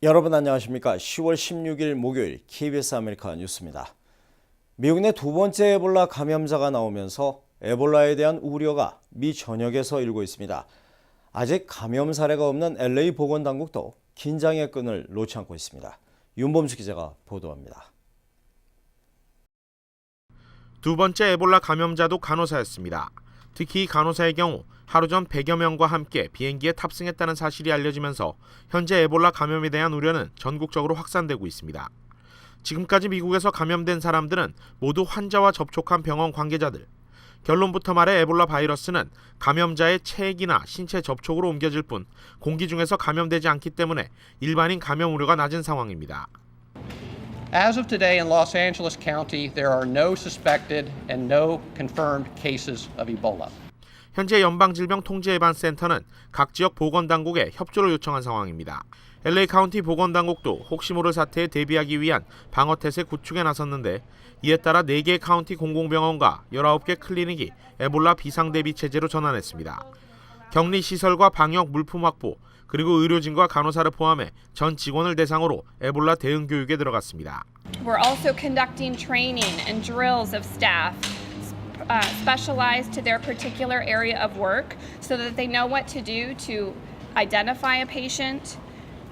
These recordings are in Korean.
여러분 안녕하십니까? 10월 16일 목요일 KBS 아메리카 뉴스입니다. 미국 내 두 번째 에볼라 감염자가 나오면서 에볼라에 대한 우려가 미 전역에서 일고 있습니다. 아직 감염 사례가 없는 LA 보건당국도 긴장의 끈을 놓지 않고 있습니다. 윤범수 기자가 보도합니다. 두 번째 에볼라 감염자도 간호사였습니다. 특히 이 간호사의 경우 하루 전 100여 명과 함께 비행기에 탑승했다는 사실이 알려지면서 현재 에볼라 감염에 대한 우려는 전국적으로 확산되고 있습니다. 지금까지 미국에서 감염된 사람들은 모두 환자와 접촉한 병원 관계자들. 결론부터 말해 에볼라 바이러스는 감염자의 체액이나 신체 접촉으로 옮겨질 뿐 공기 중에서 감염되지 않기 때문에 일반인 감염 우려가 낮은 상황입니다. As of today in Los Angeles County, there are no suspected and no confirmed cases of Ebola. 현재 연방질병통제예방센터는 각 지역 보건당국에 협조를 요청한 상황입니다. LA 카운티 보건당국도 혹시 모를 사태에 대비하기 위한 방어태세 구축에 나섰는데 이에 따라 4개 카운티 공공병원과 19개 클리닉이 에볼라 비상대비 체제로 전환했습니다. 격리시설과 방역 물품 확보, 그리고 의료진과 간호사를 포함해 전 직원을 대상으로 에볼라 대응 교육에 들어갔습니다. We're also conducting training and drills of staff specialized to their particular area of work so that they know what to do to identify a patient,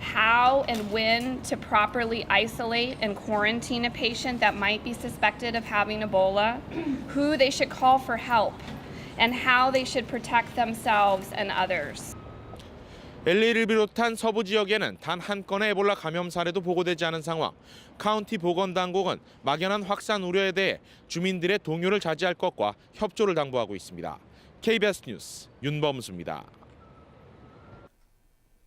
how and when to properly isolate and quarantine a patient that might be suspected of having Ebola, who they should call for help, and how they should protect themselves and others. LA를 비롯한 서부 지역에는 단 한 건의 에볼라 감염 사례도 보고되지 않은 상황. 카운티 보건당국은 막연한 확산 우려에 대해 주민들의 동요를 자제할 것과 협조를 당부하고 있습니다. KBS 뉴스 윤범수입니다.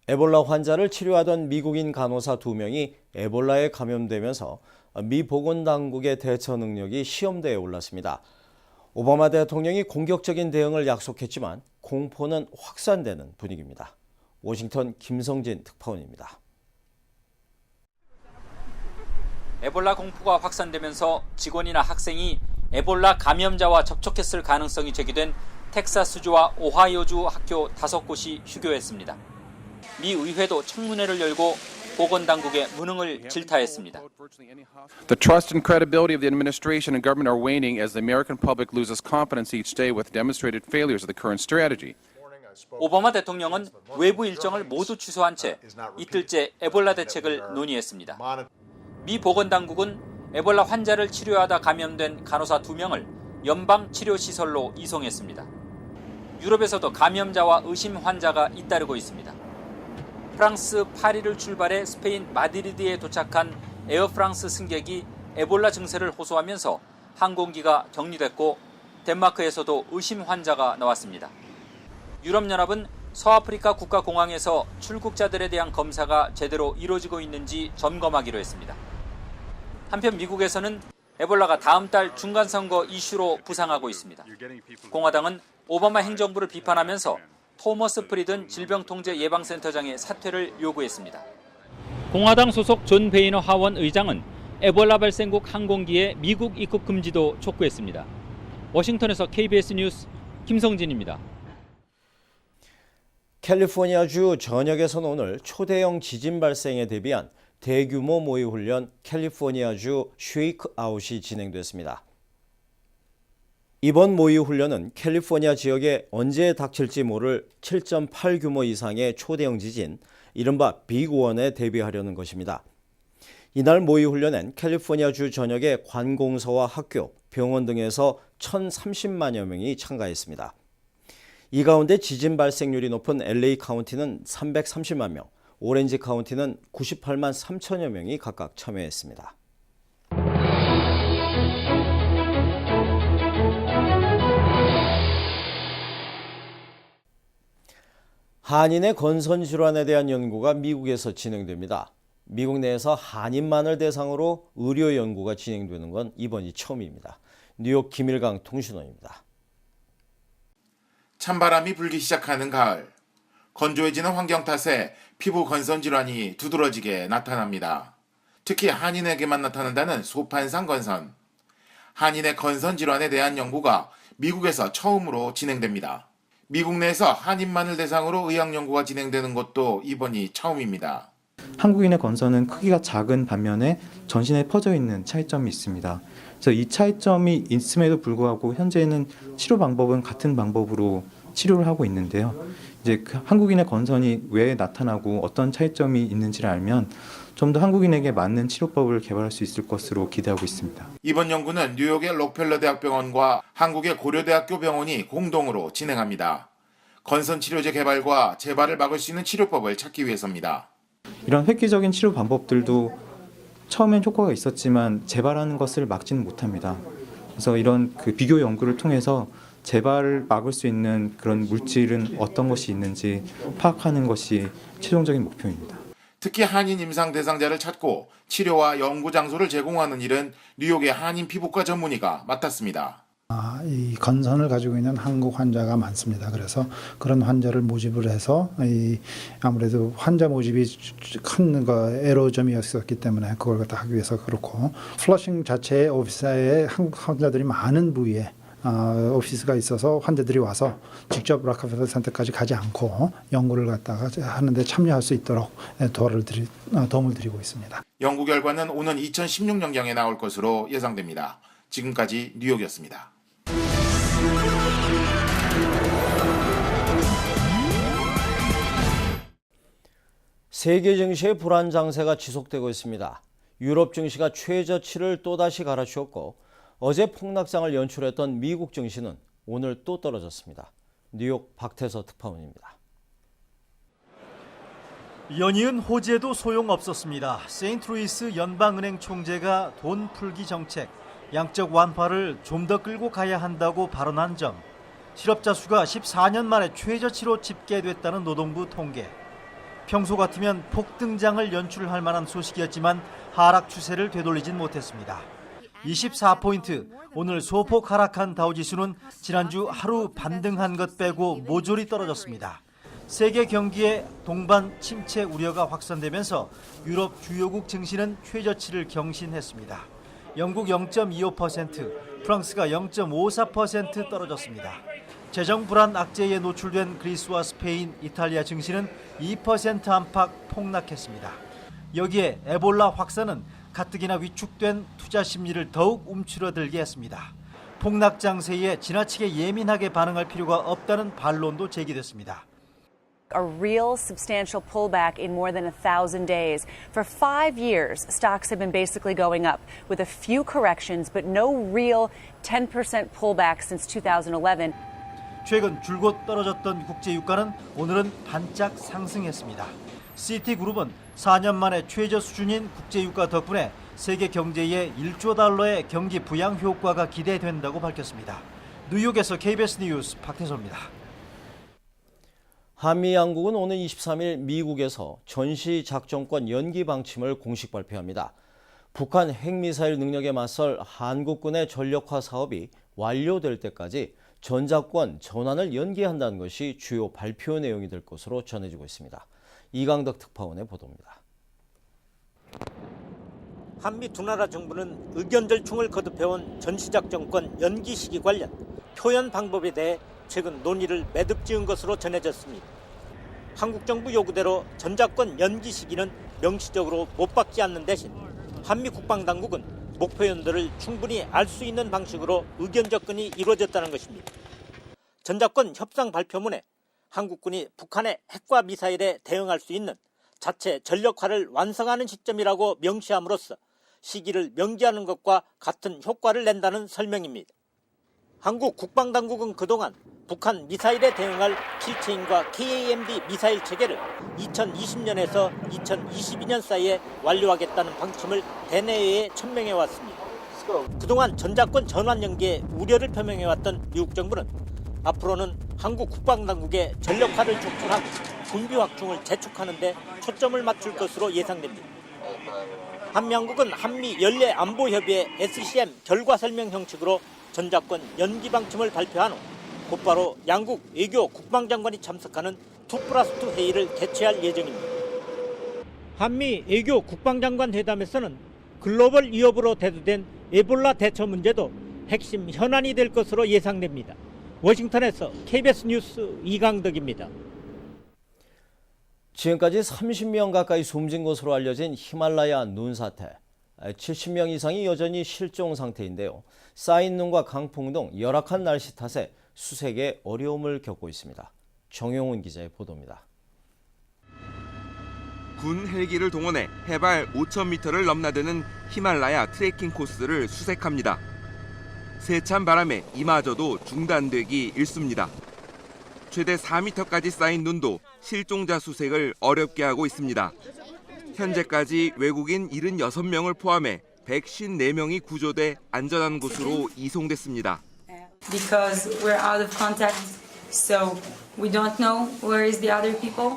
에볼라 환자를 치료하던 미국인 간호사 2명이 에볼라에 감염되면서 미 보건당국의 대처 능력이 시험대에 올랐습니다. 오바마 대통령이 공격적인 대응을 약속했지만 공포는 확산되는 분위기입니다. 워싱턴 김성진 특파원입니다. 에볼라 공포가 확산되면서 직원이나 학생이 에볼라 감염자와 접촉했을 가능성이 제기된 텍사스주와 오하이오주 학교 5곳이 휴교했습니다. 미 의회도 청문회를 열고 보건당국의 무능을 질타했습니다. The trust and credibility of the administration and government are waning as the American public loses confidence each day with demonstrated failures of the current strategy. 오바마 대통령은 외부 일정을 모두 취소한 채 이틀째 에볼라 대책을 논의했습니다. 미 보건당국은 에볼라 환자를 치료하다 감염된 간호사 2명을 연방치료시설로 이송했습니다. 유럽에서도 감염자와 의심 환자가 잇따르고 있습니다. 프랑스 파리를 출발해 스페인 마드리드에 도착한 에어프랑스 승객이 에볼라 증세를 호소하면서 항공기가 격리됐고 덴마크에서도 의심 환자가 나왔습니다. 유럽연합은 서아프리카 국가공항에서 출국자들에 대한 검사가 제대로 이루어지고 있는지 점검하기로 했습니다. 한편 미국에서는 에볼라가 다음 달 중간선거 이슈로 부상하고 있습니다. 공화당은 오바마 행정부를 비판하면서 토머스 프리든 질병통제예방센터장의 사퇴를 요구했습니다. 공화당 소속 존 베이너 하원 의장은 에볼라 발생국 항공기의 미국 입국 금지도 촉구했습니다. 워싱턴에서 KBS 뉴스 김성진입니다. 캘리포니아주 전역에서는 오늘 초대형 지진 발생에 대비한 대규모 모의 훈련 캘리포니아주 쉐이크 아웃이 진행됐습니다. 이번 모의 훈련은 캘리포니아 지역에 언제 닥칠지 모를 7.8 규모 이상의 초대형 지진, 이른바 빅1에 대비하려는 것입니다. 이날 모의 훈련엔 캘리포니아주 전역의 관공서와 학교, 병원 등에서 1,030만여 명이 참가했습니다. 이 가운데 지진 발생률이 높은 LA 카운티는 330만 명, 오렌지 카운티는 98만 3천여 명이 각각 참여했습니다. 한인의 건선 질환에 대한 연구가 미국에서 진행됩니다. 미국 내에서 한인만을 대상으로 의료 연구가 진행되는 건 이번이 처음입니다. 뉴욕 김일강 통신원입니다. 찬바람이 불기 시작하는 가을, 건조해지는 환경 탓에 피부 건선 질환이 두드러지게 나타납니다. 특히 한인에게만 나타난다는 소판상 건선. 한인의 건선 질환에 대한 연구가 미국에서 처음으로 진행됩니다. 미국 내에서 한인만을 대상으로 의학 연구가 진행되는 것도 이번이 처음입니다. 한국인의 건선은 크기가 작은 반면에 전신에 퍼져 있는 차이점이 있습니다. 그래서 이 차이점이 있음에도 불구하고 현재는 치료 방법은 같은 방법으로 치료를 하고 있는데요. 이제 그 한국인의 건선이 왜 나타나고 어떤 차이점이 있는지를 알면 좀 더 한국인에게 맞는 치료법을 개발할 수 있을 것으로 기대하고 있습니다. 이번 연구는 뉴욕의 록펠러 대학병원과 한국의 고려대학교 병원이 공동으로 진행합니다. 건선 치료제 개발과 재발을 막을 수 있는 치료법을 찾기 위해서입니다. 이런 획기적인 치료 방법들도 처음엔 효과가 있었지만 재발하는 것을 막지는 못합니다. 그래서 이런 그 비교 연구를 통해서 재발을 막을 수 있는 그런 물질은 어떤 것이 있는지 파악하는 것이 최종적인 목표입니다. 특히 한인 임상 대상자를 찾고 치료와 연구 장소를 제공하는 일은 뉴욕의 한인 피부과 전문의가 맡았습니다. 이 건선을 가지고 있는 한국 환자가 많습니다. 그래서 그런 환자를 모집을 해서 아무래도 환자 모집이 큰 애로점이었기 때문에 그걸 갖다 하기 위해서 그렇고, 플러싱 자체의 오피스에 한국 환자들이 많은 부위에 오피스가 있어서 환자들이 와서 직접 락커펠러 센터까지 가지 않고 연구를 갖다가 하는데 참여할 수 있도록 도움을 드리고 있습니다. 연구 결과는 오는 2016년경에 나올 것으로 예상됩니다. 지금까지 뉴욕이었습니다. 세계 증시의 불안 장세가 지속되고 있습니다. 유럽 증시가 최저치를 또다시 갈아치웠고 어제 폭락장을 연출했던 미국 증시는 오늘 또 떨어졌습니다. 뉴욕 박태서 특파원입니다. 연이은 호재도 소용없었습니다. 세인트루이스 연방은행 총재가 돈 풀기 정책, 양적 완화를 좀 더 끌고 가야 한다고 발언한 점, 실업자 수가 14년 만에 최저치로 집계됐다는 노동부 통계, 평소 같으면 폭등장을 연출할 만한 소식이었지만 하락 추세를 되돌리진 못했습니다. 24포인트, 오늘 소폭 하락한 다우지수는 지난주 하루 반등한 것 빼고 모조리 떨어졌습니다. 세계 경기의 동반 침체 우려가 확산되면서 유럽 주요국 증시는 최저치를 경신했습니다. 영국 0.25%, 프랑스가 0.54% 떨어졌습니다. 재정 불안 악재에 노출된 그리스와 스페인, 이탈리아 증시는 2% 안팎 폭락했습니다. 여기에 에볼라 확산은 가뜩이나 위축된 투자 심리를 더욱 움츠러들게 했습니다. 폭락 장세에 지나치게 예민하게 반응할 필요가 없다는 반론도 제기됐습니다. A real substantial pullback in more than 1,000 days. For 5 years, stocks have been basically going up with a few corrections, but no real 10% pullback since 2011. 최근 줄곧 떨어졌던 국제 유가는 오늘은 반짝 상승했습니다. 시티그룹은 4년 만에 최저 수준인 국제 유가 덕분에 세계 경제에 1조 달러의 경기 부양 효과가 기대된다고 밝혔습니다. 뉴욕에서 KBS 뉴스 박태서입니다. 한미 양국은 오는 23일 미국에서 전시작전권 연기 방침을 공식 발표합니다. 북한 핵미사일 능력에 맞설 한국군의 전력화 사업이 완료될 때까지 전작권 전환을 연기한다는 것이 주요 발표 내용이 될 것으로 전해지고 있습니다. 이강덕 특파원의 보도입니다. 한미 두 나라 정부는 의견 절충을 거듭해온 전시작전권 연기 시기 관련 표현 방법에 대해 최근 논의를 매듭지은 것으로 전해졌습니다. 한국 정부 요구대로 전작권 연기 시기는 명시적으로 못 박지 않는 대신 한미 국방당국은 목표연도를 충분히 알 수 있는 방식으로 의견 접근이 이루어졌다는 것입니다. 전작권 협상 발표문에 한국군이 북한의 핵과 미사일에 대응할 수 있는 자체 전력화를 완성하는 시점이라고 명시함으로써 시기를 명기하는 것과 같은 효과를 낸다는 설명입니다. 한국 국방당국은 그동안 북한 미사일에 대응할 킬체인과 KAMB 미사일 체계를 2020년에서 2022년 사이에 완료하겠다는 방침을 대내외에 천명해왔습니다. 그동안 전작권 전환 연기에 우려를 표명해왔던 미국 정부는 앞으로는 한국 국방당국의 전력화를 촉진하고 군비 확충을 재촉하는 데 초점을 맞출 것으로 예상됩니다. 한미양국은 한미 연례 안보협의회 SCM 결과 설명 형식으로 전작권 연기 방침을 발표한 후 곧바로 양국 외교 국방장관이 참석하는 2+2 회의를 개최할 예정입니다. 한미 외교 국방장관 회담에서는 글로벌 위협으로 대두된 에볼라 대처 문제도 핵심 현안이 될 것으로 예상됩니다. 워싱턴에서 KBS 뉴스 이강덕입니다. 지금까지 30명 가까이 숨진 것으로 알려진 히말라야 눈 사태. 70명 이상이 여전히 실종 상태인데요. 쌓인 눈과 강풍 등 열악한 날씨 탓에 수색에 어려움을 겪고 있습니다. 정용훈 기자의 보도입니다. 군 헬기를 동원해 해발 5,000m를 넘나드는 히말라야 트레킹 코스를 수색합니다. 세찬 바람에 이마저도 중단되기 일쑤입니다. 최대 4m까지 쌓인 눈도 실종자 수색을 어렵게 하고 있습니다. 현재까지 외국인 76명을 포함해 154명이 구조돼 안전한 곳으로 이송됐습니다. Because we're out of contact, so we don't know where is the other people.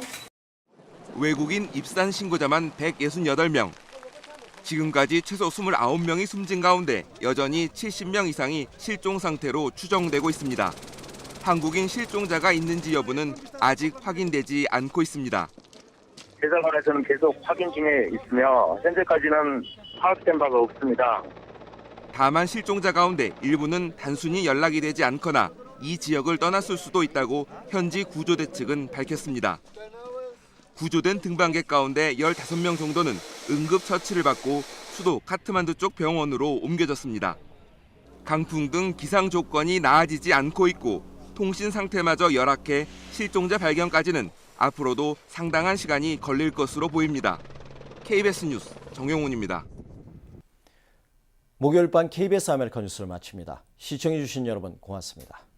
외국인 입산 신고자만 168명. 지금까지 최소 29명이 숨진 가운데 여전히 70명 이상이 실종 상태로 추정되고 있습니다. 한국인 실종자가 있는지 여부는 아직 확인되지 않고 있습니다. 대사관에서는 계속 확인 중에 있으며 현재까지는 파악된 바가 없습니다. 다만 실종자 가운데 일부는 단순히 연락이 되지 않거나 이 지역을 떠났을 수도 있다고 현지 구조대 측은 밝혔습니다. 구조된 등반객 가운데 15명 정도는 응급처치를 받고 수도 카트만두 쪽 병원으로 옮겨졌습니다. 강풍 등 기상 조건이 나아지지 않고 있고 통신 상태마저 열악해 실종자 발견까지는 앞으로도 상당한 시간이 걸릴 것으로 보입니다. KBS 뉴스 정용훈입니다. 목요일 밤 KBS 아메리카 뉴스를 마칩니다. 시청해주신 여러분 고맙습니다.